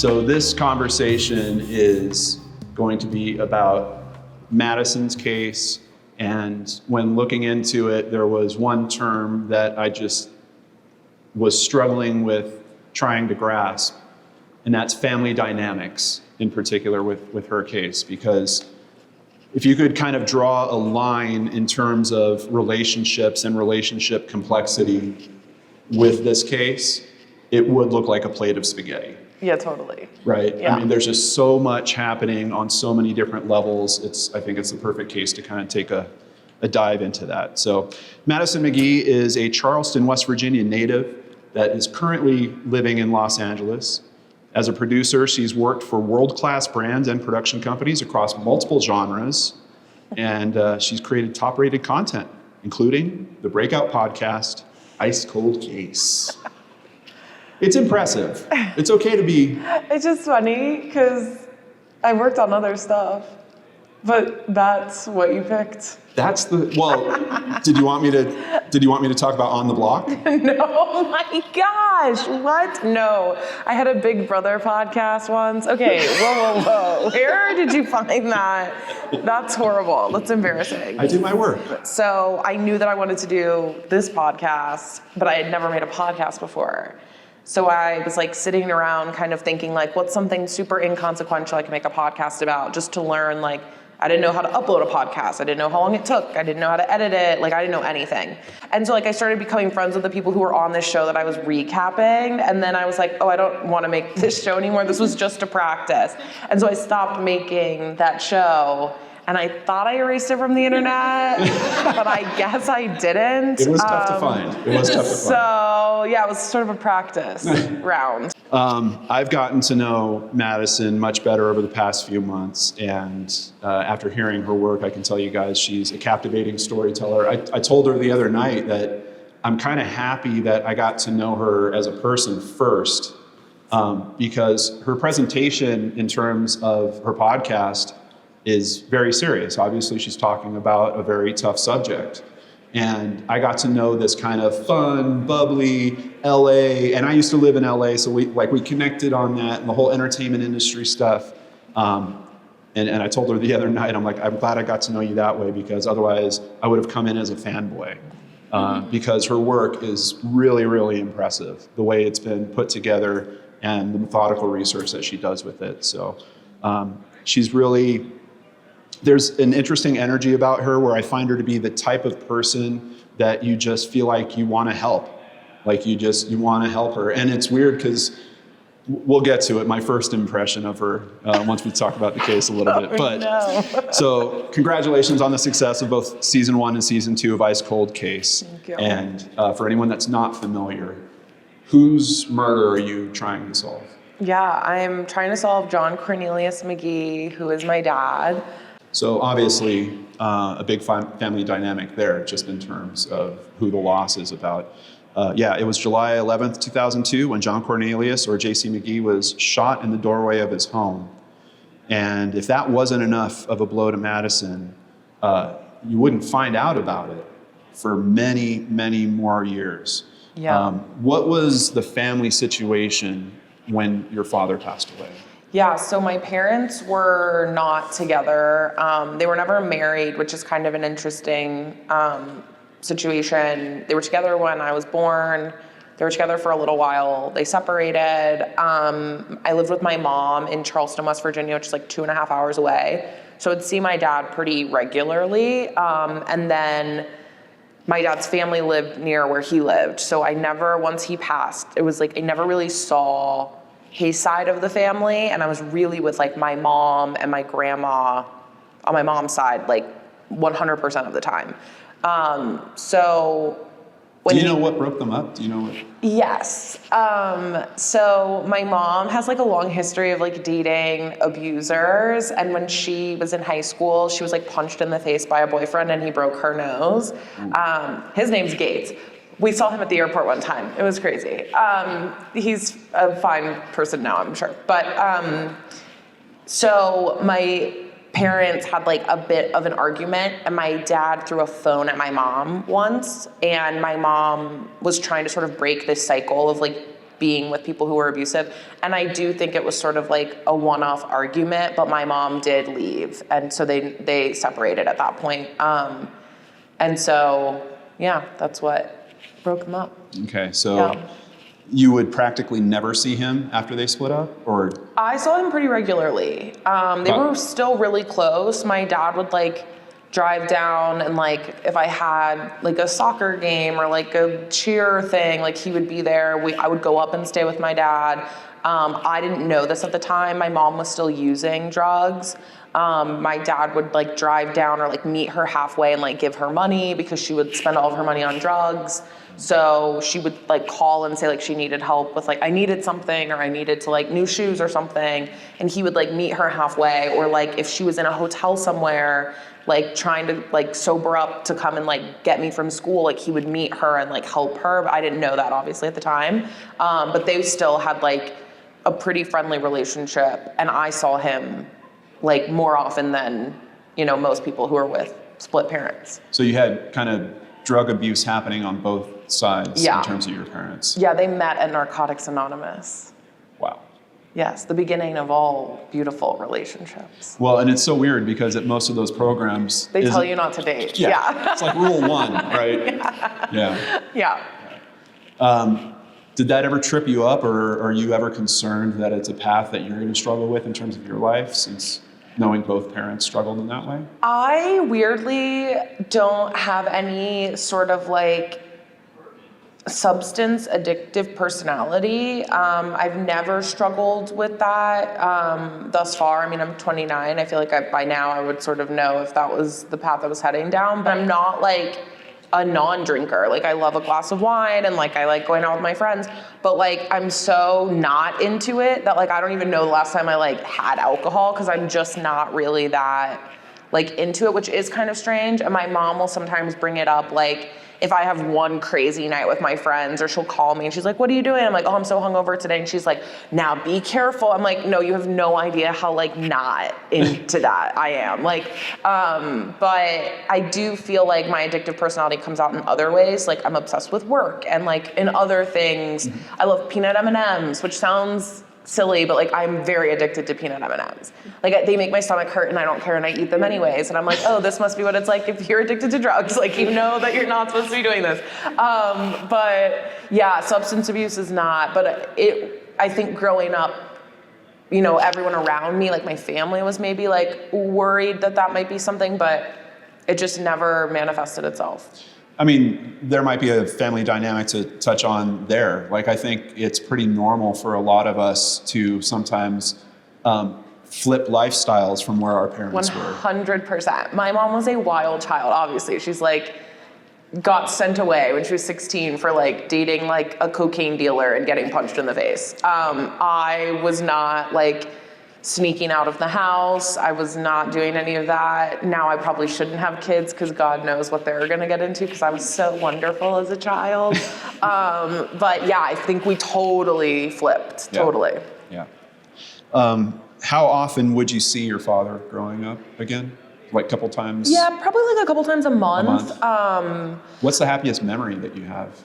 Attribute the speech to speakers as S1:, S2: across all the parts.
S1: So this conversation is going to be about Madison's case. And when looking into it, there was one term that I just was struggling with trying to grasp, and that's family dynamics in particular with her case. Because if you could kind of draw a line in terms of relationships and relationship complexity with this case, it would look like a plate of spaghetti.
S2: Yeah, totally.
S1: Right?
S2: Yeah.
S1: I mean, there's just so much happening on so many different levels. I think it's the perfect case to kind of take a dive into that. So Madison McGhee is a Charleston, West Virginia native that is currently living in Los Angeles. As a producer, she's worked for world-class brands and production companies across multiple genres, and she's created top-rated content, including the breakout podcast, Ice Cold Case. It's impressive. It's okay to be...
S2: It's just funny because I worked on other stuff, but that's what you picked.
S1: That's the... Well, did you want me to talk about On the Block?
S2: No, oh my gosh, what? No, I had a Big Brother podcast once. Okay, whoa. Where did you find that? That's horrible. That's embarrassing.
S1: I do my work.
S2: So I knew that I wanted to do this podcast, but I had never made a podcast before. So I was like sitting around kind of thinking like, what's something super inconsequential I can make a podcast about, just to learn. Like, I didn't know how to upload a podcast. I didn't know how long it took. I didn't know how to edit it. Like, I didn't know anything. And so like I started becoming friends with the people who were on this show that I was recapping. And then I was like, oh, I don't want to make this show anymore. This was just a practice. And so I stopped making that show. And I thought I erased it from the internet, but I guess I didn't.
S1: It was tough to find.
S2: So yeah, it was sort of a practice round.
S1: I've gotten to know Madison much better over the past few months, and after hearing her work, I can tell you guys she's a captivating storyteller. I told her the other night that I'm kind of happy that I got to know her as a person first, because her presentation in terms of her podcast is very serious. Obviously, she's talking about a very tough subject. And I got to know this kind of fun, bubbly LA, and I used to live in LA, so we connected on that and the whole entertainment industry stuff. And I told her the other night, I'm like, I'm glad I got to know you that way, because otherwise I would have come in as a fanboy. Because her work is really, really impressive, the way it's been put together and the methodical research that she does with it. So she's really... There's an interesting energy about her where I find her to be the type of person that you just feel like you want to help. Like you want to help her. And it's weird because we'll get to it, my first impression of her, once we talk about the case a little bit. But
S2: no.
S1: So congratulations on the success of both season 1 and season 2 of Ice Cold Case.
S2: Thank you.
S1: And for anyone that's not familiar, whose murder are you trying to solve?
S2: Yeah, I'm trying to solve John Cornelius McGhee, who is my dad.
S1: So obviously, a big family dynamic there, just in terms of who the loss is about. It was July 11th, 2002, when John Cornelius, or J.C. McGhee, was shot in the doorway of his home. And if that wasn't enough of a blow to Madison, you wouldn't find out about it for many, many more years.
S2: Yeah.
S1: What was the family situation when your father passed away?
S2: Yeah, so my parents were not together. They were never married, which is kind of an interesting situation. They were together when I was born. They were together for a little while. They separated. I lived with my mom in Charleston, West Virginia, which is like 2.5 hours away. So I'd see my dad pretty regularly. And then my dad's family lived near where he lived. So once he passed, it was like I never really saw his side of the family, and I was really with like my mom and my grandma on my mom's side, like 100% of the time. So when
S1: do you know what broke them up? Do you know what?
S2: Yes. So my mom has like a long history of like dating abusers, and when she was in high school, she was like punched in the face by a boyfriend and he broke her nose. His name's Gates. We saw him at the airport one time. It was crazy. He's a fine person now, I'm sure. But so my parents had like a bit of an argument, and my dad threw a phone at my mom once, and my mom was trying to sort of break this cycle of like being with people who were abusive. And I do think it was sort of like a one-off argument, but my mom did leave. And so they separated at that point. And so, yeah, that's what broke them up.
S1: Okay, so you would practically never see him after they split up, or?
S2: I saw him pretty regularly. They were still really close. My dad would like drive down, and like if I had like a soccer game or like a cheer thing, like he would be there. I would go up and stay with my dad. I didn't know this at the time. My mom was still using drugs. My dad would like drive down or like meet her halfway and like give her money because she would spend all of her money on drugs. So she would like call and say like she needed help with like, I needed something, or I needed to like new shoes or something. And he would like meet her halfway, or like if she was in a hotel somewhere, like trying to like sober up to come and like get me from school, like he would meet her and like help her. But I didn't know that obviously at the time. But they still had like a pretty friendly relationship. And I saw him like more often than, you know, most people who are with split parents.
S1: So you had kind of drug abuse happening on both sides in terms of your parents.
S2: Yeah, they met at Narcotics Anonymous.
S1: Wow.
S2: Yes, the beginning of all beautiful relationships.
S1: Well, and it's so weird because at most of those programs,
S2: they tell you not to date. Yeah.
S1: It's like rule 1, right?
S2: Yeah.
S1: Did that ever trip you up, or are you ever concerned that it's a path that you're going to struggle with in terms of your life, since knowing both parents struggled in that way?
S2: I weirdly don't have any sort of like substance addictive personality. I've never struggled with that thus far. I mean, I'm 29. I feel like by now I would sort of know if that was the path I was heading down, but I'm not like a non-drinker. Like I love a glass of wine and like I like going out with my friends, but like I'm so not into it that like I don't even know the last time I like had alcohol, because I'm just not really that like into it, which is kind of strange. And my mom will sometimes bring it up, like if I have one crazy night with my friends, or she'll call me and she's like, what are you doing? I'm like, oh, I'm so hungover today. And she's like, now be careful. I'm like, no, you have no idea how like not into that I am. Like, but I do feel like my addictive personality comes out in other ways. Like I'm obsessed with work, and like in other things, I love peanut M&Ms, which sounds silly, but like I'm very addicted to peanut M&Ms. Like they make my stomach hurt and I don't care, and I eat them anyways. And I'm like, oh, this must be what it's like if you're addicted to drugs. Like you know that you're not supposed to be doing this. But yeah, substance abuse is not, but I think growing up, you know, everyone around me, like my family was maybe like worried that might be something, but it just never manifested itself.
S1: I mean, there might be a family dynamic to touch on there. Like, I think it's pretty normal for a lot of us to sometimes flip lifestyles from where our parents were.
S2: 100%. My mom was a wild child, obviously. She's like, got sent away when she was 16 for like dating like a cocaine dealer and getting punched in the face. I was not like sneaking out of the house. I was not doing any of that. Now I probably shouldn't have kids, because God knows what they're gonna get into, because I was so wonderful as a child. But yeah, I think we totally flipped, totally.
S1: Yeah. How often would you see your father growing up again? Like a couple times?
S2: Yeah, probably like a couple times a month.
S1: What's the happiest memory that you have?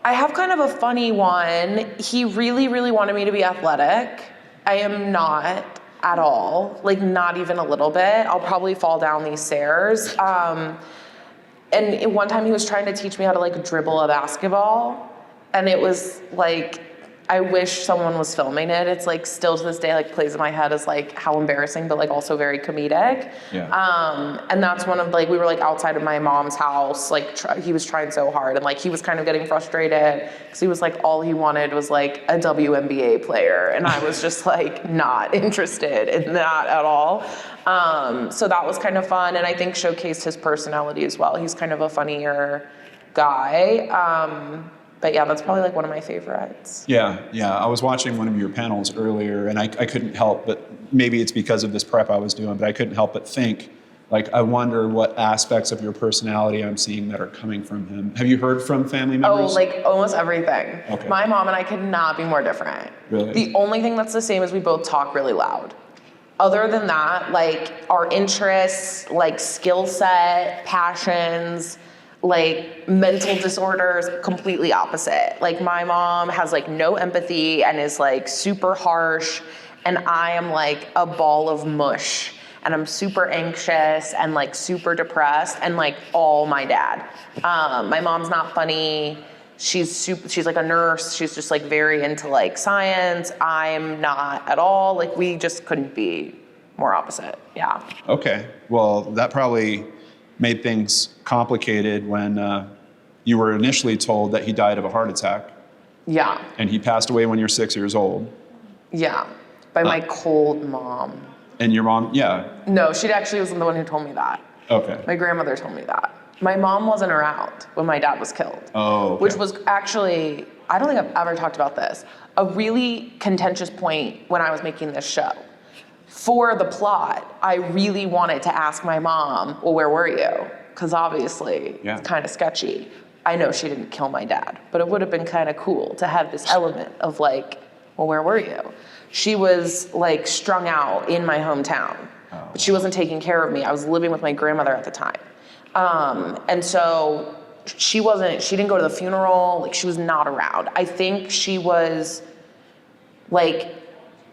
S2: I have kind of a funny one. He really, really wanted me to be athletic. I am not at all, like not even a little bit. I'll probably fall down these stairs. And one time he was trying to teach me how to like dribble a basketball. And it was like, I wish someone was filming it. It's like still to this day, like plays in my head as like how embarrassing, but like also very comedic. Yeah. And that's one of like, we were like outside of my mom's house, like he was trying so hard, and like he was kind of getting frustrated because he was like, all he wanted was like a WNBA player. And I was just like not interested in that at all. So that was kind of fun. And I think showcased his personality as well. He's kind of a funnier guy. But yeah, that's probably like one of my favorites.
S1: Yeah. I was watching one of your panels earlier, and I couldn't help but, maybe it's because of this prep I was doing, but I couldn't help but think, like, I wonder what aspects of your personality I'm seeing that are coming from him. Have you heard from family members?
S2: Oh, like almost everything. Okay. My mom and I could not be more different.
S1: Really?
S2: The only thing that's the same is we both talk really loud. Other than that, like our interests, like skill set, passions, Like mental disorders, completely opposite. Like my mom has like no empathy and is like super harsh, and I am like a ball of mush, and I'm super anxious and like super depressed, and like all my dad. My mom's not funny. She's like a nurse. She's just like very into like science. I'm not at all. Like we just couldn't be more opposite. Yeah.
S1: Okay. Well, that probably made things complicated when you were initially told that he died of a heart attack.
S2: Yeah.
S1: And he passed away when you're 6 years old.
S2: Yeah. By my cold mom.
S1: And your mom, yeah.
S2: No, she actually wasn't the one who told me that.
S1: Okay.
S2: My grandmother told me that. My mom wasn't around when my dad was killed.
S1: Oh, okay.
S2: Which was actually, I don't think I've ever talked about this, a really contentious point when I was making this show. For the plot, I really wanted to ask my mom, well, where were you? Because obviously,
S1: Yeah.
S2: it's kind of sketchy. I know she didn't kill my dad, but it would have been kind of cool to have this element of like, well, where were you? She was like strung out in my hometown, but she wasn't taking care of me. I was living with my grandmother at the time. And so she didn't go to the funeral, like she was not around. I think she was like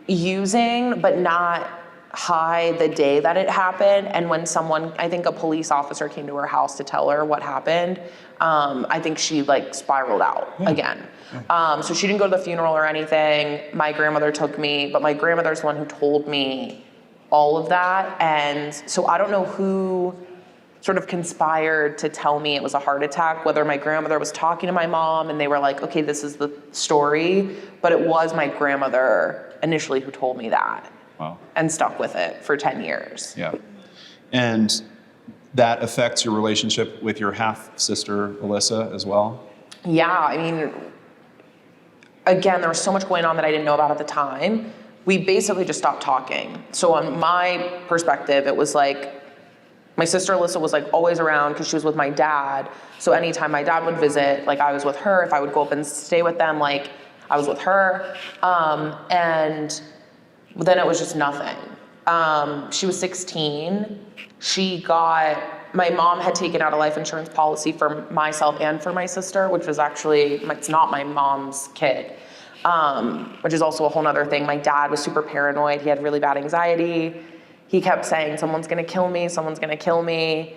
S2: using, but not high the day that it happened. And when I think a police officer came to her house to tell her what happened, I think she like spiraled out again. So she didn't go to the funeral or anything. My grandmother took me, but my grandmother's the one who told me all of that. And so I don't know who sort of conspired to tell me it was a heart attack, whether my grandmother was talking to my mom and they were like, okay, this is the story, but it was my grandmother initially who told me that.
S1: Wow.
S2: And stuck with it for 10 years.
S1: Yeah. And that affects your relationship with your half-sister, Alyssa, as well?
S2: Yeah, I mean, again, there was so much going on that I didn't know about at the time. We basically just stopped talking. So on my perspective, it was like, my sister Alyssa was like always around because she was with my dad. So anytime my dad would visit, like I was with her. If I would go up and stay with them, like I was with her. And then it was just nothing. She was 16. My mom had taken out a life insurance policy for myself and for my sister, which was actually, it's not my mom's kid, which is also a whole nother thing. My dad was super paranoid. He had really bad anxiety. He kept saying, someone's gonna kill me, someone's gonna kill me.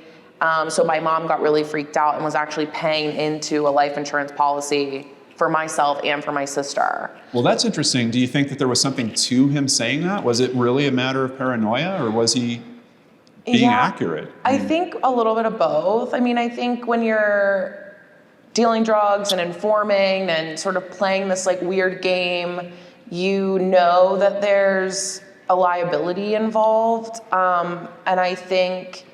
S2: So my mom got really freaked out and was actually paying into a life insurance policy for myself and for my sister.
S1: Well, that's interesting. Do you think that there was something to him saying that? Was it really a matter of paranoia, or was he being accurate?
S2: I think a little bit of both. I mean, I think when you're dealing drugs and informing and sort of playing this like weird game, you know that there's a liability involved. And I think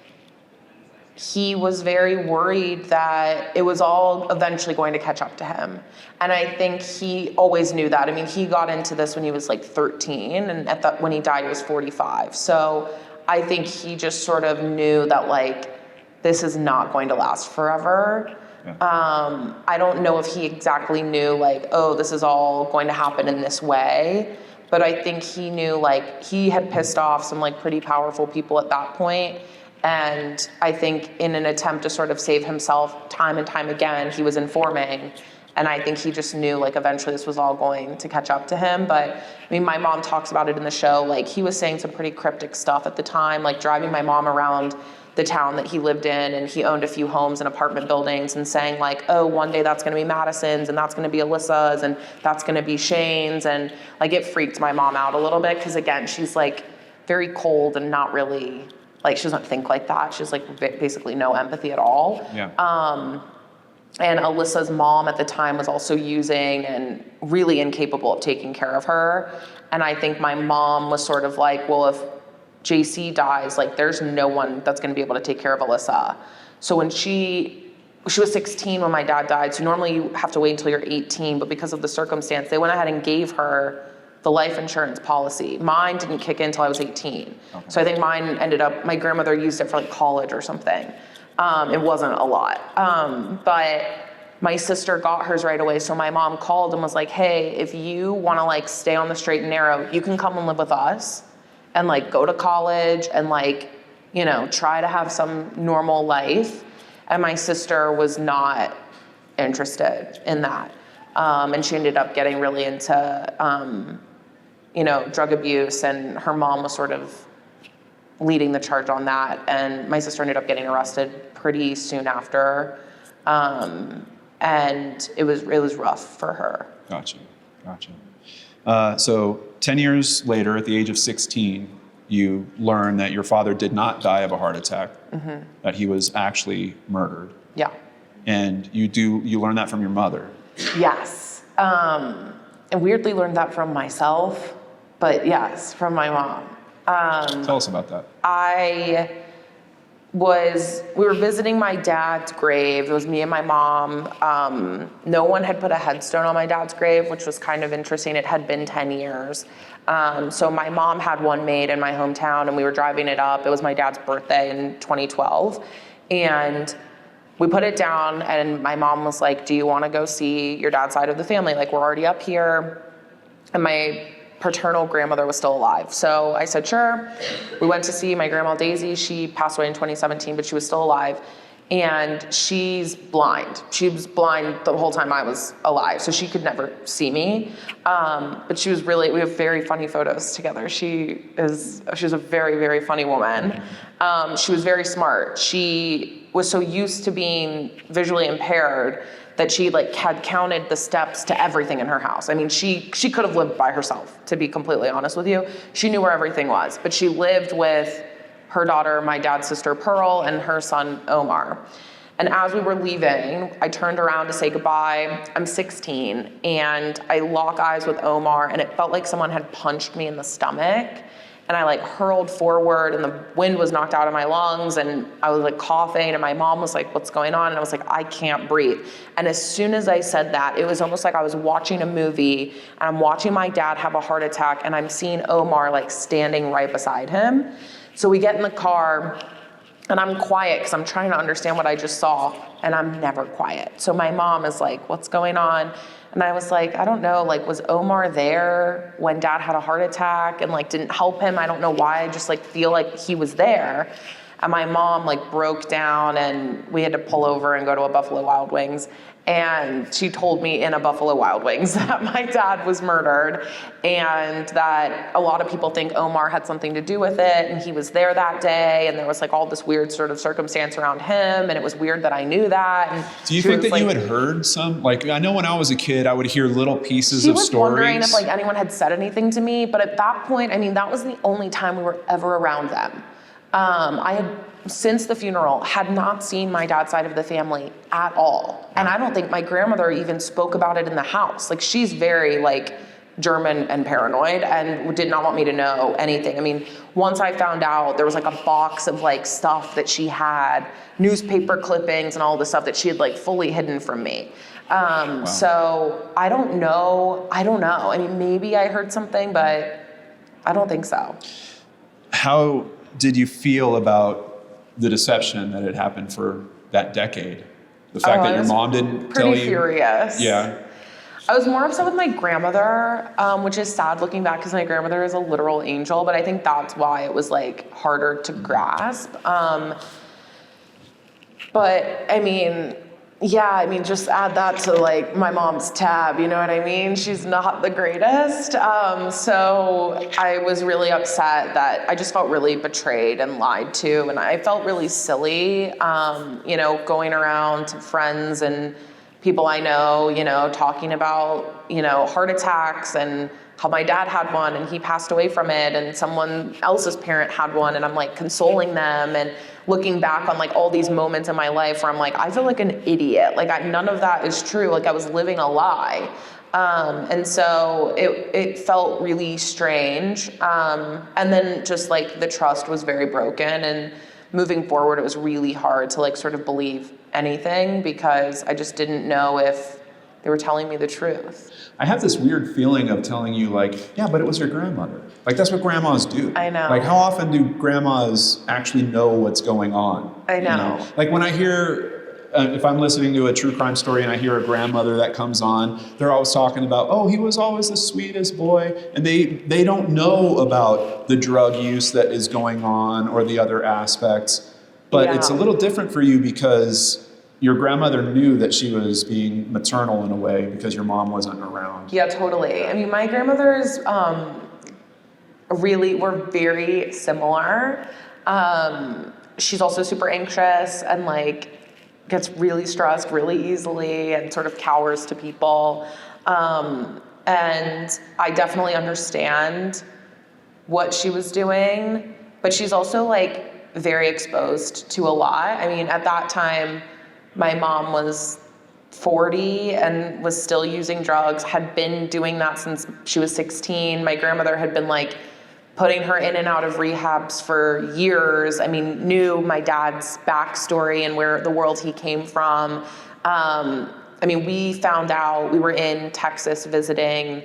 S2: he was very worried that it was all eventually going to catch up to him. And I think he always knew that. I mean, he got into this when he was like 13, and when he died, he was 45. So I think he just sort of knew that like, this is not going to last forever. Yeah. I don't know if he exactly knew like, oh, this is all going to happen in this way. But I think he knew like, he had pissed off some like pretty powerful people at that point. And I think in an attempt to sort of save himself time and time again, he was informing. And I think he just knew like eventually this was all going to catch up to him. But I mean, my mom talks about it in the show. Like he was saying some pretty cryptic stuff at the time, like driving my mom around the town that he lived in, and he owned a few homes and apartment buildings, and saying like, oh, one day that's gonna be Madison's, and that's gonna be Alyssa's, and that's gonna be Shane's. And like it freaked my mom out a little bit, because again, she's like very cold and not really, like she doesn't think like that. She's like basically no empathy at all.
S1: Yeah.
S2: And Alyssa's mom at the time was also using and really incapable of taking care of her. And I think my mom was sort of like, well, if JC dies, like there's no one that's gonna be able to take care of Alyssa. So when she was 16 when my dad died, so normally you have to wait until you're 18, but because of the circumstance, they went ahead and gave her the life insurance policy. Mine didn't kick in until I was 18. Okay. So I think mine ended up, my grandmother used it for like college or something. It wasn't a lot. But my sister got hers right away. So my mom called and was like, hey, if you wanna like stay on the straight and narrow, you can come and live with us and like go to college and like, you know, try to have some normal life. And my sister was not interested in that. And she ended up getting really into, drug abuse, and her mom was sort of leading the charge on that. And my sister ended up getting arrested pretty soon after. And it was rough for her.
S1: Gotcha. So 10 years later, at the age of 16, you learn that your father did not die of a heart attack, that he was actually murdered.
S2: Yeah.
S1: And you learn that from your mother.
S2: Yes. And weirdly learned that from myself, but yes, from my mom.
S1: Tell us about that.
S2: We were visiting my dad's grave. It was me and my mom. No one had put a headstone on my dad's grave, which was kind of interesting. It had been 10 years. So my mom had one made in my hometown, and we were driving it up. It was my dad's birthday in 2012. And we put it down, and my mom was like, do you want to go see your dad's side of the family? Like, we're already up here. And my paternal grandmother was still alive. So I said, sure. We went to see my grandma Daisy. She passed away in 2017, but she was still alive. And she's blind. She was blind the whole time I was alive, so she could never see me. But we have very funny photos together. She was a very, very funny woman. She was very smart. She was so used to being visually impaired that she had counted the steps to everything in her house. I mean, she could have lived by herself, to be completely honest with you. She knew where everything was, but she lived with her daughter, my dad's sister, Pearl, and her son, Omar. And as we were leaving, I turned around to say goodbye. I'm 16, and I lock eyes with Omar, and it felt like someone had punched me in the stomach. And I hurled forward, and the wind was knocked out of my lungs, and I was coughing, and my mom was like, what's going on? And I was like, I can't breathe. And as soon as I said that, it was almost like I was watching a movie, and I'm watching my dad have a heart attack, and I'm seeing Omar standing right beside him. So we get in the car, and I'm quiet because I'm trying to understand what I just saw, and I'm never quiet. So my mom is like, what's going on? And I was like, I don't know, was Omar there when dad had a heart attack and didn't help him? I don't know why, I just feel like he was there. And my mom broke down, and we had to pull over and go to a Buffalo Wild Wings. And she told me in a Buffalo Wild Wings that my dad was murdered, and that a lot of people think Omar had something to do with it, and he was there that day, and there was all this weird sort of circumstance around him, and it was weird that I knew that. And
S1: do you think that you had heard some, I know when I was a kid, I would hear little pieces of stories.
S2: She was wondering if anyone had said anything to me, but at that point, that was the only time we were ever around them. I had, since the funeral, had not seen my dad's side of the family at all. And I don't think my grandmother even spoke about it in the house. She's very German and paranoid, and did not want me to know anything. Once I found out, there was a box of stuff that she had, newspaper clippings and all the stuff that she had fully hidden from me. Wow. So I don't know. Maybe I heard something, but I don't think so.
S1: How did you feel about the deception that had happened for that decade? The fact that your mom didn't tell you?
S2: Pretty furious.
S1: Yeah.
S2: I was more upset with my grandmother, which is sad looking back because my grandmother is a literal angel, but I think that's why it was harder to grasp. Just add that to my mom's tab, you know what I mean? She's not the greatest. So I was really upset that I just felt really betrayed and lied to, and I felt really silly, going around to friends and people I know, talking about, heart attacks and how my dad had one and he passed away from it, and someone else's parent had one, and I'm consoling them and looking back on all these moments in my life where I'm I feel like an idiot. None of that is true. I was living a lie. And so it felt really strange. And then just the trust was very broken, and moving forward, it was really hard to sort of believe anything because I just didn't know if they were telling me the truth.
S1: I have this weird feeling of telling you yeah, but it was your grandmother. That's what grandmas do.
S2: I know.
S1: How often do grandmas actually know what's going on?
S2: I know.
S1: When I hear, if I'm listening to a true crime story and I hear a grandmother that comes on, they're always talking about, oh, he was always the sweetest boy. And they don't know about the drug use that is going on or the other aspects. But it's a little different for you because your grandmother knew that she was being maternal in a way because your mom wasn't around.
S2: Yeah, totally. I mean, my grandmothers really were very similar. She's also super anxious and like gets really stressed really easily and sort of cowers to people. And I definitely understand what she was doing, but she's also like very exposed to a lot. I mean, at that time, my mom was 40 and was still using drugs, had been doing that since she was 16. My grandmother had been like putting her in and out of rehabs for years. I mean, knew my dad's backstory and where the world he came from. I mean, we found out, we were in Texas visiting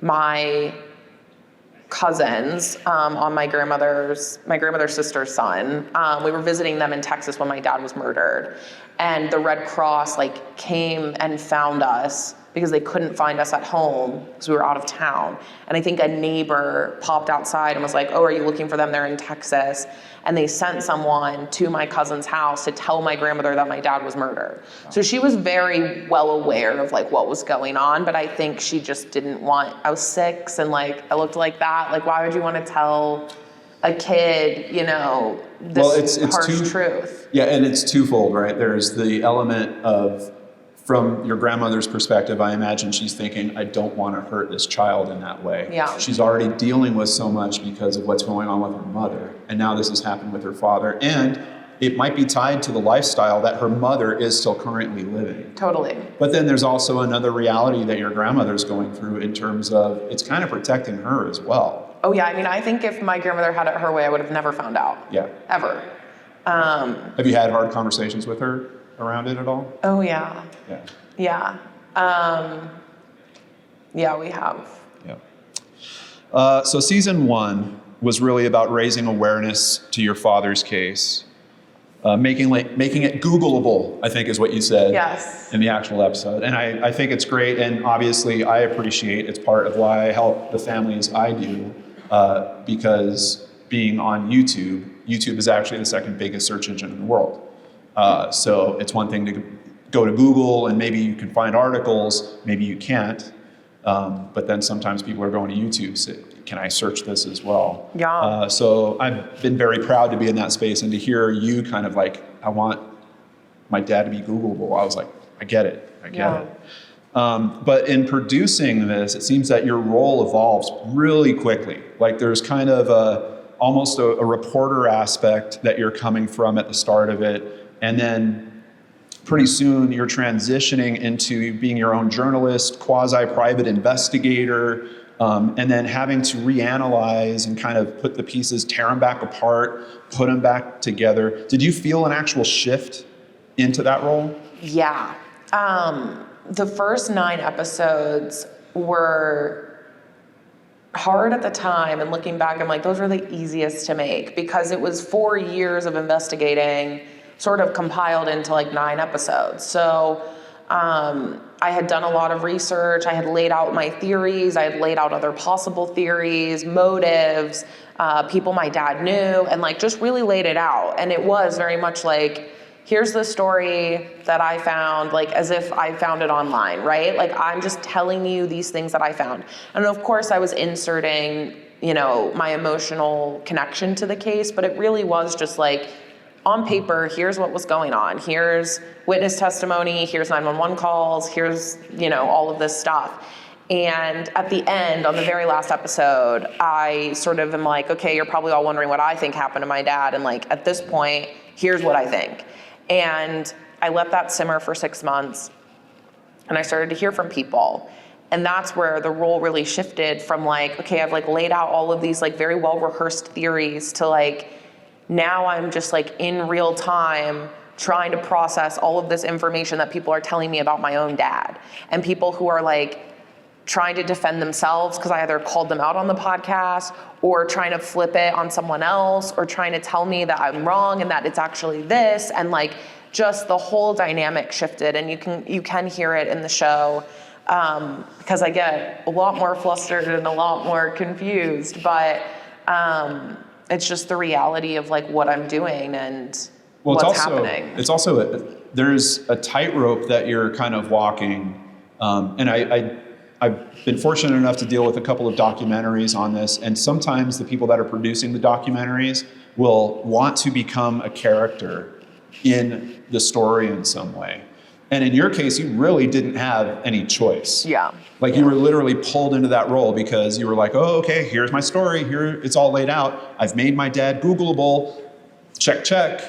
S2: my cousins on my grandmother's sister's son. We were visiting them in Texas when my dad was murdered. And the Red Cross like came and found us because they couldn't find us at home because we were out of town. And I think a neighbor popped outside and was like, oh, are you looking for them? They're in Texas. And they sent someone to my cousin's house to tell my grandmother that my dad was murdered. So she was very well aware of like what was going on, but I think she just didn't want, I was 6 and like, I looked like that. Like, why would you want to tell a kid, you know, this harsh truth?
S1: Yeah, and it's twofold, right? There's the element of, from your grandmother's perspective, I imagine she's thinking, I don't want to hurt this child in that way.
S2: Yeah.
S1: She's already dealing with so much because of what's going on with her mother. And now this has happened with her father. And it might be tied to the lifestyle that her mother is still currently living.
S2: Totally.
S1: But then there's also another reality that your grandmother's going through in terms of it's kind of protecting her as well.
S2: Oh yeah, I mean, I think if my grandmother had it her way, I would have never found out.
S1: Yeah.
S2: Ever.
S1: Have you had hard conversations with her around it at all?
S2: Oh yeah.
S1: Yeah.
S2: Yeah. Yeah, we have.
S1: Yeah. So season 1 was really about raising awareness to your father's case, making it Googleable, I think is what you said.
S2: Yes.
S1: In the actual episode. And I think it's great, and obviously I appreciate it's part of why I help the families I do, because being on YouTube is actually the second biggest search engine in the world. So it's one thing to go to Google and maybe you can find articles, maybe you can't. But then sometimes people are going to YouTube, say, can I search this as well?
S2: Yeah.
S1: So I've been very proud to be in that space and to hear you kind of like, I want my dad to be Googleable. I was like, I get it. But in producing this, it seems that your role evolves really quickly. Like there's kind of almost a reporter aspect that you're coming from at the start of it. And then pretty soon you're transitioning into being your own journalist, quasi-private investigator, and then having to reanalyze and kind of put the pieces, tear them back apart, put them back together. Did you feel an actual shift into that role?
S2: Yeah. The first 9 episodes were hard at the time, and looking back, I'm like, those were the easiest to make because it was 4 years of investigating sort of compiled into like 9 episodes. So I had done a lot of research. I had laid out my theories. I had laid out other possible theories, motives, people my dad knew, and like just really laid it out. And it was very much like, here's the story that I found, like as if I found it online, right? Like I'm just telling you these things that I found. And of course I was inserting, you know, my emotional connection to the case, but it really was just like, on paper, here's what was going on. Here's witness testimony, here's 911 calls, here's, you know, all of this stuff. And at the end, on the very last episode, I sort of am like, okay, you're probably all wondering what I think happened to my dad. And like, at this point, here's what I think. And I let that simmer for 6 months. And I started to hear from people. And that's where the role really shifted from like, okay, I've like laid out all of these like very well rehearsed theories to like, now I'm just like in real time trying to process all of this information that people are telling me about my own dad, and people who are like trying to defend themselves because I either called them out on the podcast or trying to flip it on someone else or trying to tell me that I'm wrong and that it's actually this, and like just the whole dynamic shifted. And you can hear it in the show because I get a lot more flustered and a lot more confused, but it's just the reality of like what I'm doing. And what's happening.
S1: It's also there's a tightrope that you're kind of walking, and I've been fortunate enough to deal with a couple of documentaries on this, and sometimes the people that are producing the documentaries will want to become a character in the story in some way. And in your case, you really didn't have any choice.
S2: Yeah.
S1: Like you were literally pulled into that role because you were like, oh, okay, here's my story. Here, it's all laid out. I've made my dad Googleable. Check, check.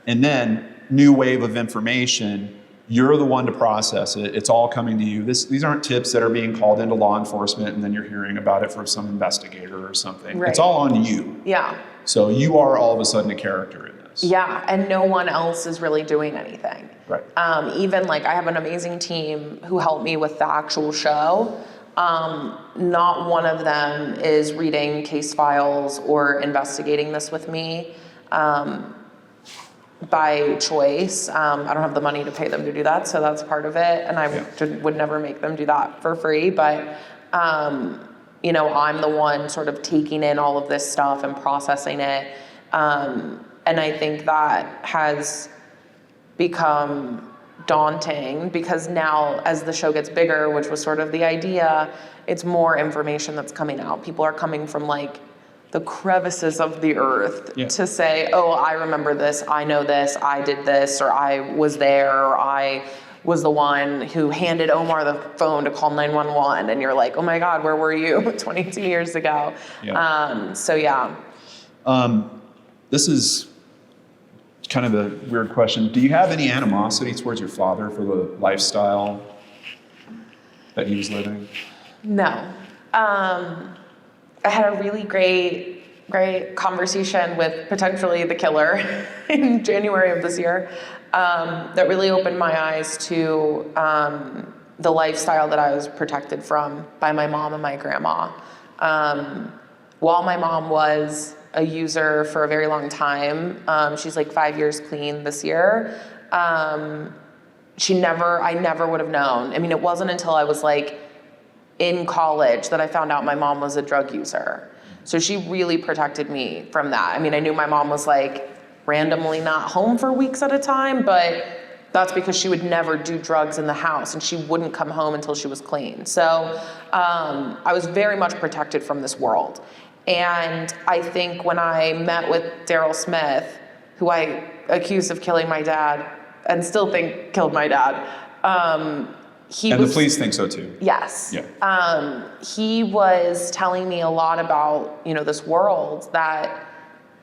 S1: And then new wave of information. You're the one to process it. It's all coming to you. These aren't tips that are being called into law enforcement and then you're hearing about it from some investigator or something.
S2: Right.
S1: It's all on you.
S2: Yeah.
S1: So you are all of a sudden a character in this.
S2: Yeah, and no one else is really doing anything.
S1: Right.
S2: Even like I have an amazing team who helped me with the actual show. Not one of them is reading case files or investigating this with me by choice. I don't have the money to pay them to do that, so that's part of it. And I would never make them do that for free. But, you know, I'm the one sort of taking in all of this stuff and processing it. And I think that has become daunting because now as the show gets bigger, which was sort of the idea, it's more information that's coming out. People are coming from like the crevices of the earth to say, oh, I remember this, I know this, I did this, or I was there, or I was the one who handed Omar the phone to call 911. And you're like, oh my God, where were you 22 years ago?
S1: Yeah. This is kind of a weird question. Do you have any animosity towards your father for the lifestyle that he was living?
S2: No. I had a really great conversation with potentially the killer in January of this year that really opened my eyes to the lifestyle that I was protected from by my mom and my grandma. While my mom was a user for a very long time, she's like 5 years clean this year, I never would have known. I mean, it wasn't until I was like in college that I found out my mom was a drug user. So she really protected me from that. I mean, I knew my mom was like randomly not home for weeks at a time, but that's because she would never do drugs in the house and she wouldn't come home until she was clean. So I was very much protected from this world. And I think when I met with Daryl Smith, who I accused of killing my dad and still think killed my dad, the police think so too. Yes. Yeah. He was telling me a lot about, you know, this world that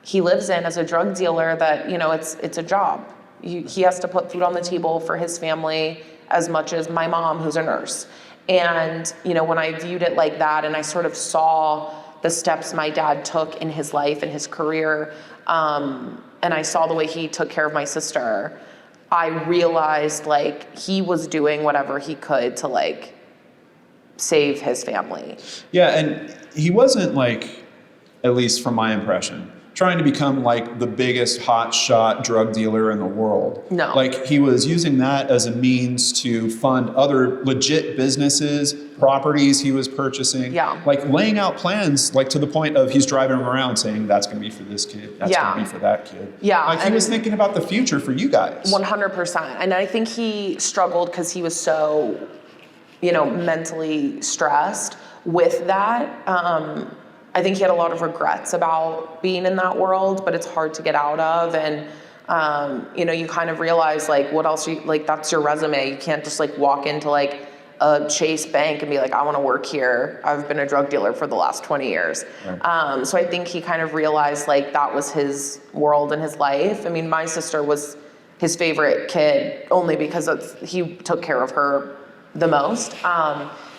S2: he lives in as a drug dealer, that, you know, it's a job. He has to put food on the table for his family as much as my mom, who's a nurse. And, you know, when I viewed it like that and I sort of saw the steps my dad took in his life and his career, and I saw the way he took care of my sister, I realized like he was doing whatever he could to like save his family.
S1: Yeah, and he wasn't like, at least from my impression, trying to become like the biggest hotshot drug dealer in the world.
S2: No.
S1: Like he was using that as a means to fund other legit businesses, properties he was purchasing.
S2: Yeah.
S1: Like laying out plans, like to the point of he's driving around saying that's going to be for this kid, that's going to be for that kid.
S2: Yeah.
S1: Like he was thinking about the future for you guys.
S2: 100%. And I think he struggled because he was so, you know, mentally stressed with that. I think he had a lot of regrets about being in that world, but it's hard to get out of. And, you know, you kind of realize like what else that's your resume. You can't just like walk into like a Chase bank and be like, I want to work here. I've been a drug dealer for the last 20 years. Right. So I think he kind of realized like that was his world and his life. I mean, my sister was his favorite kid only because he took care of her the most.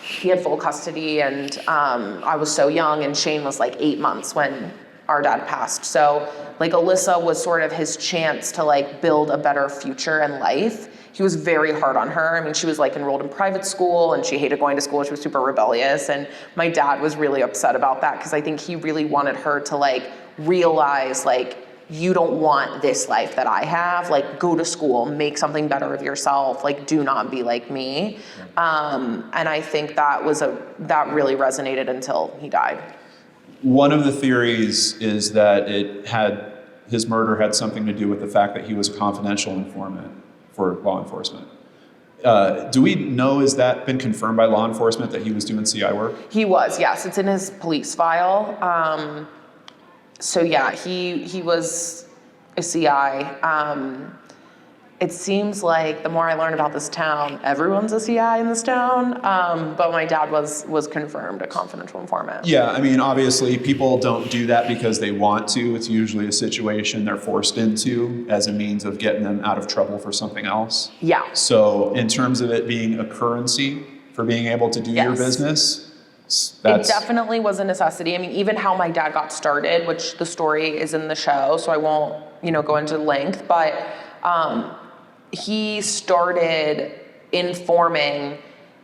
S2: He had full custody, and I was so young, and Shane was like 8 months when our dad passed. So like Alyssa was sort of his chance to like build a better future and life. He was very hard on her. I mean, she was like enrolled in private school and she hated going to school. She was super rebellious. And my dad was really upset about that because I think he really wanted her to like realize like, you don't want this life that I have, like go to school, make something better of yourself, like do not be like me. And I think that really resonated until he died.
S1: One of the theories is that his murder had something to do with the fact that he was a confidential informant for law enforcement. Do we know, has that been confirmed by law enforcement that he was doing CI work?
S2: He was, yes. It's in his police file. So yeah, he was a CI. It seems like the more I learn about this town, everyone's a CI in this town. But my dad was confirmed a confidential informant.
S1: Yeah, I mean, obviously people don't do that because they want to. It's usually a situation they're forced into as a means of getting them out of trouble for something else.
S2: Yeah.
S1: So in terms of it being a currency for being able to do your business,
S2: it definitely was a necessity. I mean, even how my dad got started, which the story is in the show, so I won't, go into length, but he started informing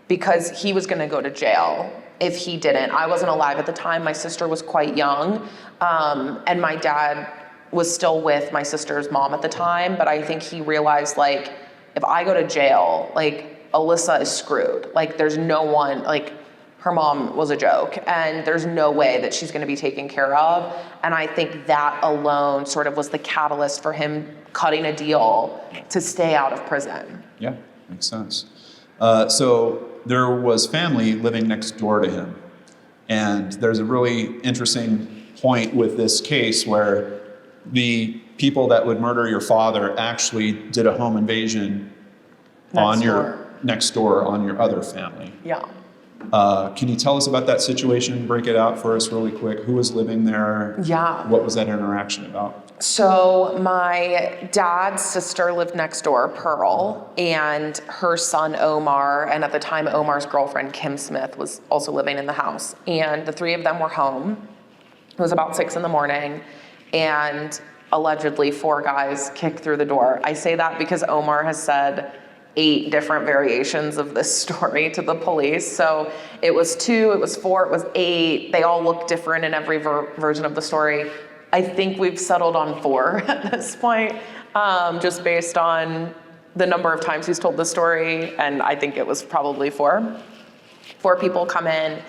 S2: because he was going to go to jail if he didn't. I wasn't alive at the time. My sister was quite young, and my dad was still with my sister's mom at the time, but I think he realized, like, if I go to jail, like, Alyssa is screwed. Like, there's no one, like, her mom was a joke, and there's no way that she's going to be taken care of. And I think that alone sort of was the catalyst for him cutting a deal to stay out of prison.
S1: Yeah, makes sense. So there was family living next door to him. And there's a really interesting point with this case where the people that would murder your father actually did a home invasion next door on your other family.
S2: Yeah.
S1: Can you tell us about that situation? Break it out for us really quick. Who was living there?
S2: Yeah.
S1: What was that interaction about?
S2: So my dad's sister lived next door, Pearl, and her son Omar, and at the time Omar's girlfriend Kim Smith was also living in the house. And the three of them were home. It was about 6 a.m, and allegedly 4 guys kicked through the door. I say that because Omar has said 8 different variations of this story to the police. So it was 2, it was 4, it was 8. They all look different in every version of the story. I think we've settled on 4 at this point, just based on the number of times he's told the story, and I think it was probably 4. 4 people come in.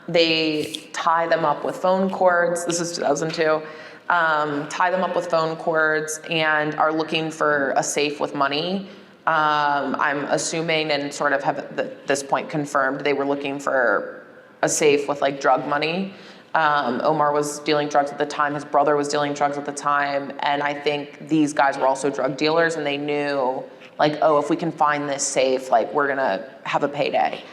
S2: They tie them up with phone cords. This is 2002. Tie them up with phone cords and are looking for a safe with money. I'm assuming, and sort of have at this point confirmed, they were looking for a safe with like drug money. Omar was dealing drugs at the time. His brother was dealing drugs at the time. And I think these guys were also drug dealers, and they knew, like, oh, if we can find this safe, like, we're gonna have a payday.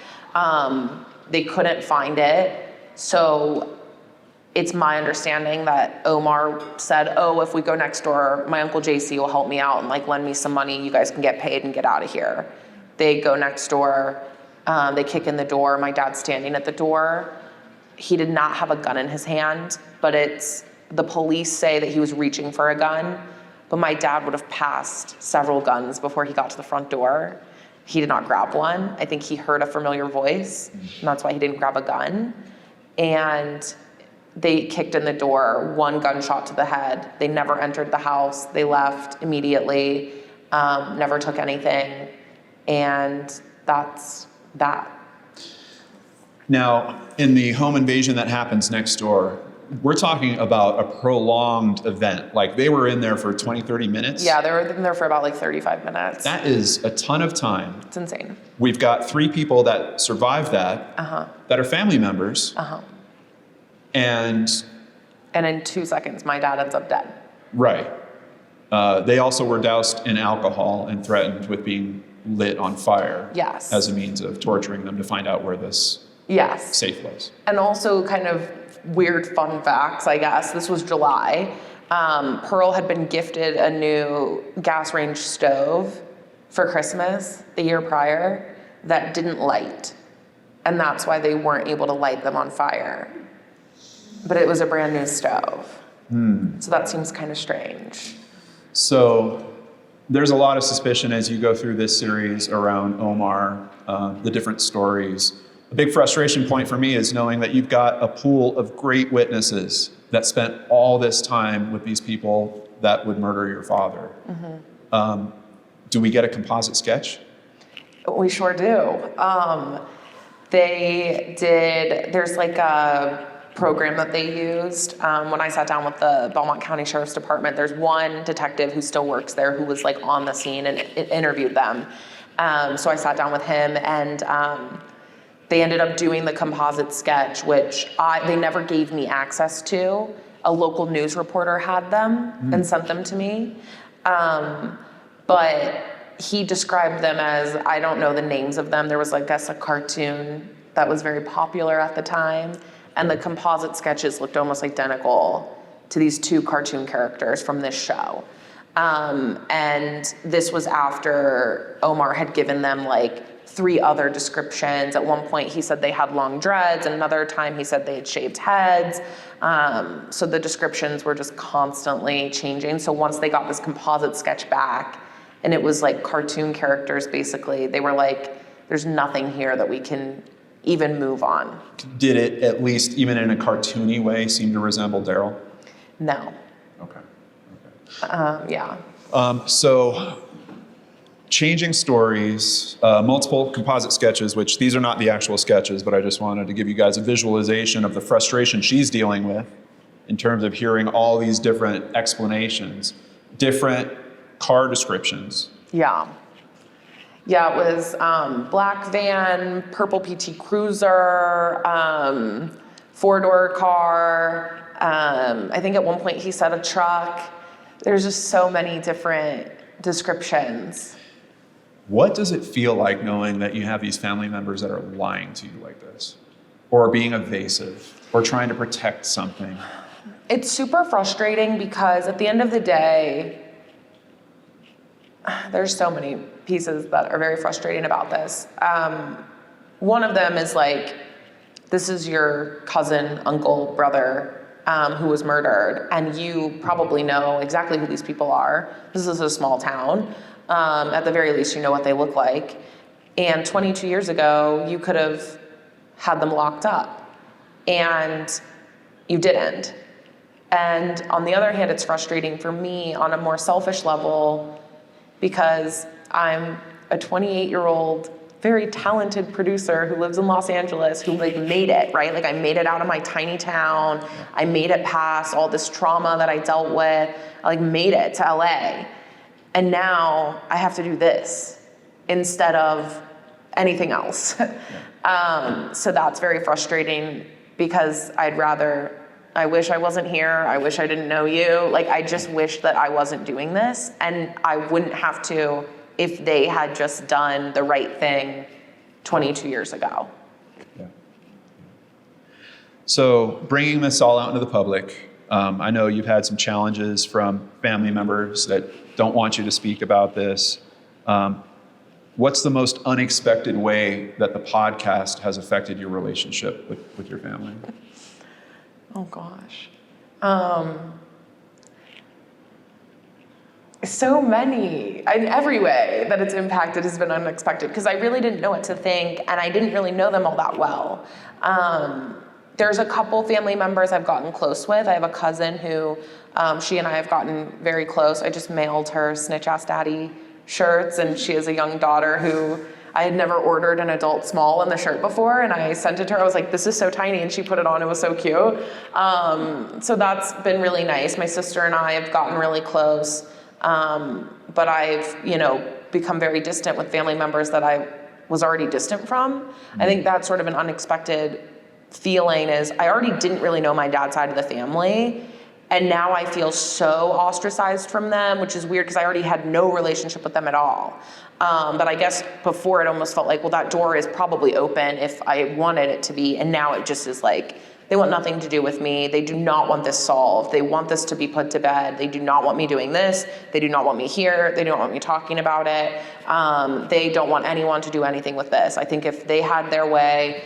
S2: They couldn't find it. So it's my understanding that Omar said, oh, if we go next door, my Uncle JC will help me out and like lend me some money. You guys can get paid and get out of here. They go next door. They kick in the door. My dad's standing at the door. He did not have a gun in his hand, but the police say that he was reaching for a gun, but my dad would have passed several guns before he got to the front door. He did not grab one. I think he heard a familiar voice, and that's why he didn't grab a gun. And they kicked in the door, 1 gunshot to the head. They never entered the house. They left immediately, never took anything. And that's that.
S1: Now, in the home invasion that happens next door, we're talking about a prolonged event. Like, they were in there for 20, 30 minutes?
S2: Yeah, they were in there for about like 35 minutes.
S1: That is a ton of time.
S2: It's insane.
S1: We've got 3 people that survived that, that are family members. And
S2: in 2 seconds, my dad ends up dead.
S1: Right. They also were doused in alcohol and threatened with being lit on fire.
S2: Yes.
S1: As a means of torturing them to find out where this safe was.
S2: And also kind of weird fun facts, I guess. This was July. Pearl had been gifted a new gas range stove for Christmas the year prior that didn't light. And that's why they weren't able to light them on fire. But it was a brand new stove. So that seems kind of strange.
S1: So there's a lot of suspicion as you go through this series around Omar, the different stories. A big frustration point for me is knowing that you've got a pool of great witnesses that spent all this time with these people that would murder your father. Do we get a composite sketch?
S2: We sure do. They did, there's like a program that they used. When I sat down with the Belmont County Sheriff's Department, there's one detective who still works there who was like on the scene and interviewed them. So I sat down with him, and they ended up doing the composite sketch, which they never gave me access to. A local news reporter had them and sent them to me. But he described them as, I don't know the names of them. There was, I guess, a cartoon that was very popular at the time. And the composite sketches looked almost identical to these two cartoon characters from this show. And this was after Omar had given them like 3 other descriptions. At one point he said they had long dreads, and another time he said they had shaved heads. So the descriptions were just constantly changing. So once they got this composite sketch back, and it was like cartoon characters basically, they were like, there's nothing here that we can even move on.
S1: Did it, at least even in a cartoony way, seem to resemble Daryl?
S2: No.
S1: Okay.
S2: Yeah.
S1: So changing stories, multiple composite sketches, which these are not the actual sketches, but I just wanted to give you guys a visualization of the frustration she's dealing with in terms of hearing all these different explanations, different car descriptions.
S2: Yeah. Yeah, it was black van, purple PT Cruiser, 4-door car. I think at one point he said a truck. There's just so many different descriptions.
S1: What does it feel like knowing that you have these family members that are lying to you like this? Or being evasive? Or trying to protect something?
S2: It's super frustrating because at the end of the day, there's so many pieces that are very frustrating about this. One of them is like, this is your cousin, uncle, brother, who was murdered, and you probably know exactly who these people are. This is a small town. At the very least, you know what they look like. And 22 years ago, you could have had them locked up, and you didn't. And on the other hand, it's frustrating for me on a more selfish level because I'm a 28-year-old, very talented producer who lives in Los Angeles, who like made it, right? Like I made it out of my tiny town. I made it past all this trauma that I dealt with. I like made it to LA. And now I have to do this instead of anything else. So that's very frustrating because I wish I wasn't here. I wish I didn't know you. Like, I just wish that I wasn't doing this, and I wouldn't have to if they had just done the right thing 22 years ago.
S1: Yeah. So bringing this all out into the public, I know you've had some challenges from family members that don't want you to speak about this. What's the most unexpected way that the podcast has affected your relationship with your family?
S2: Oh gosh. So many, in every way that it's impacted has been unexpected because I really didn't know what to think and I didn't really know them all that well. There's a couple family members I've gotten close with. I have a cousin who, she and I have gotten very close. I just mailed her Snitch Ass Daddy shirts, and she has a young daughter who I had never ordered an adult small in the shirt before, and I sent it to her. I was like, this is so tiny, and she put it on. It was so cute. So that's been really nice. My sister and I have gotten really close, but I've, become very distant with family members that I was already distant from. I think that's sort of an unexpected feeling is I already didn't really know my dad's side of the family, and now I feel so ostracized from them, which is weird because I already had no relationship with them at all. But I guess before it almost felt like, well, that door is probably open if I wanted it to be, and now it just is like, they want nothing to do with me. They do not want this solved. They want this to be put to bed. They do not want me doing this. They do not want me here. They don't want me talking about it. They don't want anyone to do anything with this. I think if they had their way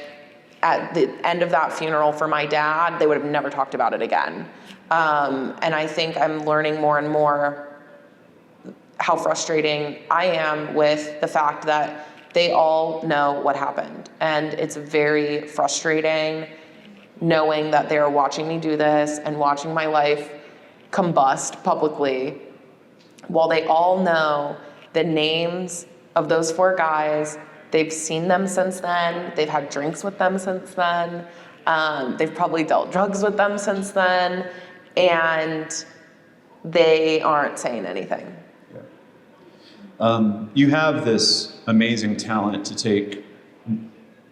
S2: at the end of that funeral for my dad, they would have never talked about it again. And I think I'm learning more and more how frustrating I am with the fact that they all know what happened. And it's very frustrating knowing that they're watching me do this and watching my life combust publicly while they all know the names of those 4 guys. They've seen them since then. They've had drinks with them since then. They've probably dealt drugs with them since then, and they aren't saying anything.
S1: You have this amazing talent to take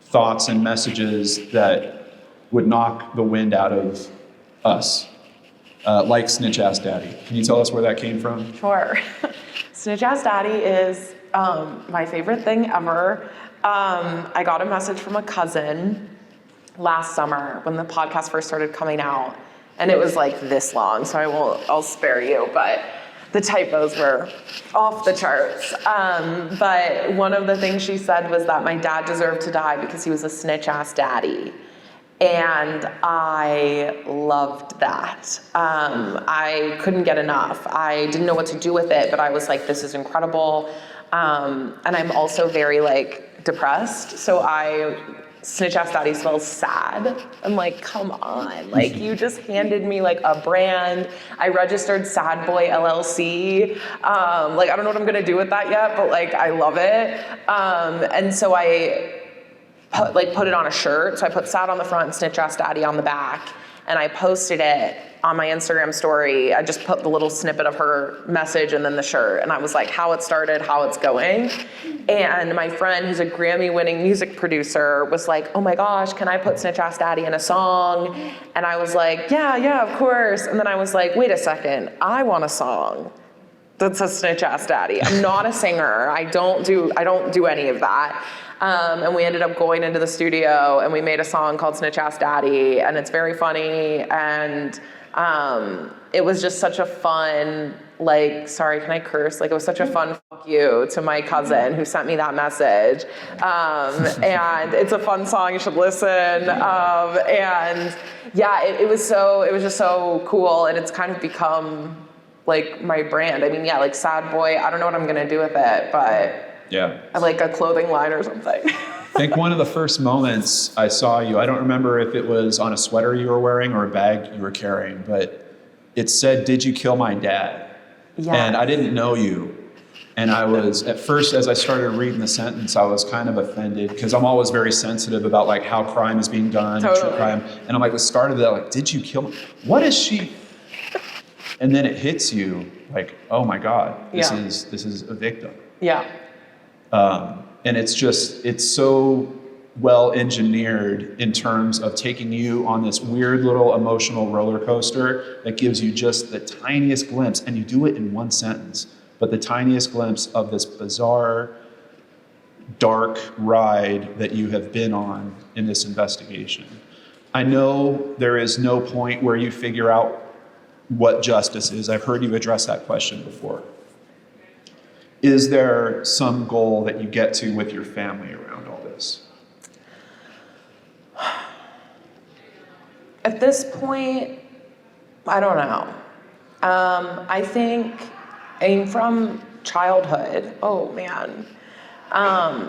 S1: thoughts and messages that would knock the wind out of us, like Snitch Ass Daddy. Can you tell us where that came from?
S2: Sure. Snitch Ass Daddy is my favorite thing ever. I got a message from a cousin last summer when the podcast first started coming out, and it was like this long, so I'll spare you, but the typos were off the charts. But one of the things she said was that my dad deserved to die because he was a snitch-ass daddy. And I loved that. I couldn't get enough. I didn't know what to do with it, but I was like, this is incredible. And I'm also very like depressed. So Snitch Ass Daddy spells sad. I'm like, come on. Like, you just handed me like a brand. I registered Sad Boy LLC. Like, I don't know what I'm gonna do with that yet, but like, I love it. And so I put it on a shirt. So I put sad on the front and Snitch Ass Daddy on the back. And I posted it on my Instagram story. I just put the little snippet of her message and then the shirt. And I was like, how it started, how it's going. And my friend, who's a Grammy-winning music producer, was like, oh my gosh, can I put Snitch Ass Daddy in a song? And I was like, yeah, of course. And then I was like, wait a second, I want a song that's a Snitch Ass Daddy. I'm not a singer. I don't do any of that. And we ended up going into the studio and we made a song called Snitch Ass Daddy, and it's very funny. And it was just such a fun, like, sorry, can I curse? Like, it was such a fun fuck you to my cousin who sent me that message. And it's a fun song, you should listen. And yeah, it was just so cool, and it's kind of become like my brand. I mean, yeah, like Sad Boy, I don't know what I'm gonna do with it, but
S1: yeah,
S2: I like a clothing line or something.
S1: I think one of the first moments I saw you, I don't remember if it was on a sweater you were wearing or a bag you were carrying, but it said, "Did you kill my dad?"
S2: Yes.
S1: And I didn't know you. And I was, at first, as I started reading the sentence, I was kind of offended because I'm always very sensitive about like how crime is being done,
S2: Totally.
S1: true crime. And I'm like, the start of that, like, did you kill me? What is she? And then it hits you like, oh my God, this is a victim.
S2: Yeah.
S1: And it's so well engineered in terms of taking you on this weird little emotional roller coaster that gives you just the tiniest glimpse, and you do it in one sentence, but the tiniest glimpse of this bizarre, dark ride that you have been on in this investigation. I know there is no point where you figure out what justice is. I've heard you address that question before. Is there some goal that you get to with your family around all this?
S2: At this point, I don't know. I think, from childhood, oh man. I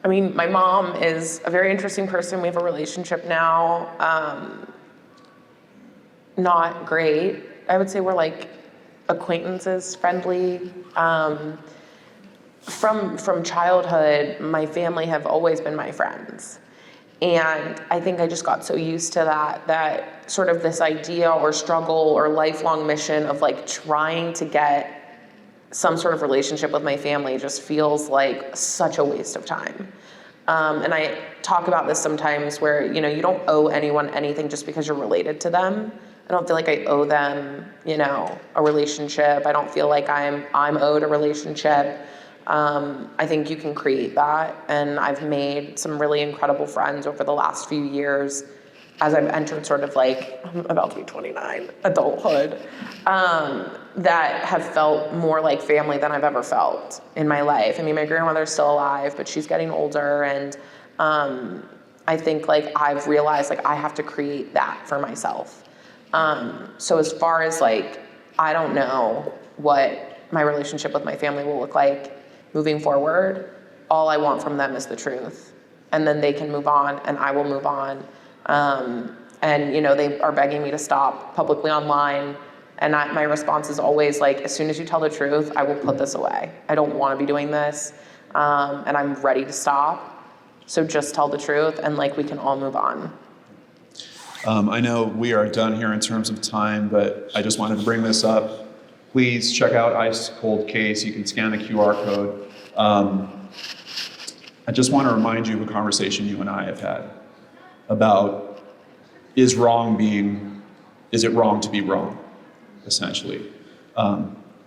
S2: mean, my mom is a very interesting person. We have a relationship now. Not great. I would say we're like acquaintances, friendly. From childhood, my family have always been my friends. And I think I just got so used to that sort of this idea or struggle or lifelong mission of like trying to get some sort of relationship with my family just feels like such a waste of time. And I talk about this sometimes where, you don't owe anyone anything just because you're related to them. I don't feel like I owe them, a relationship. I don't feel like I'm owed a relationship. I think you can create that, and I've made some really incredible friends over the last few years as I've entered sort of like, I'm about to be 29, adulthood, that have felt more like family than I've ever felt in my life. I mean, my grandmother's still alive, but she's getting older, and I think like I've realized like I have to create that for myself. So as far as like, I don't know what my relationship with my family will look like moving forward. All I want from them is the truth. And then they can move on and I will move on. And they are begging me to stop publicly online. And my response is always like, as soon as you tell the truth, I will put this away. I don't want to be doing this. And I'm ready to stop. So just tell the truth and like we can all move on.
S1: I know we are done here in terms of time, but I just wanted to bring this up. Please check out Ice Cold Case. You can scan the QR code. I just want to remind you of a conversation you and I have had about is it wrong to be wrong, essentially.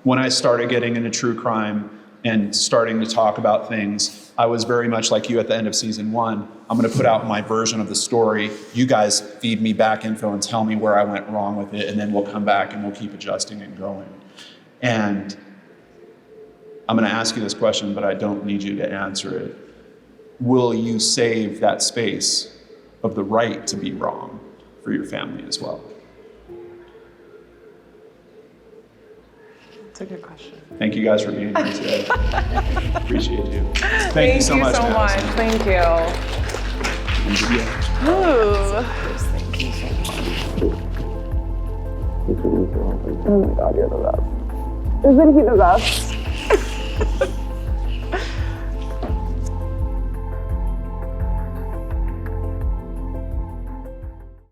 S1: When I started getting into true crime and starting to talk about things, I was very much like you at the end of season 1. I'm going to put out my version of the story. You guys feed me back info and tell me where I went wrong with it, and then we'll come back and we'll keep adjusting and going. And I'm going to ask you this question, but I don't need you to answer it. Will you save that space of the right to be wrong for your family as well?
S2: That's a good question.
S1: Thank you guys for being here today. Appreciate you. Thank you so much.
S2: Thank you. Ooh. Thank you so much. Oh my God, you're the best. Isn't he the best?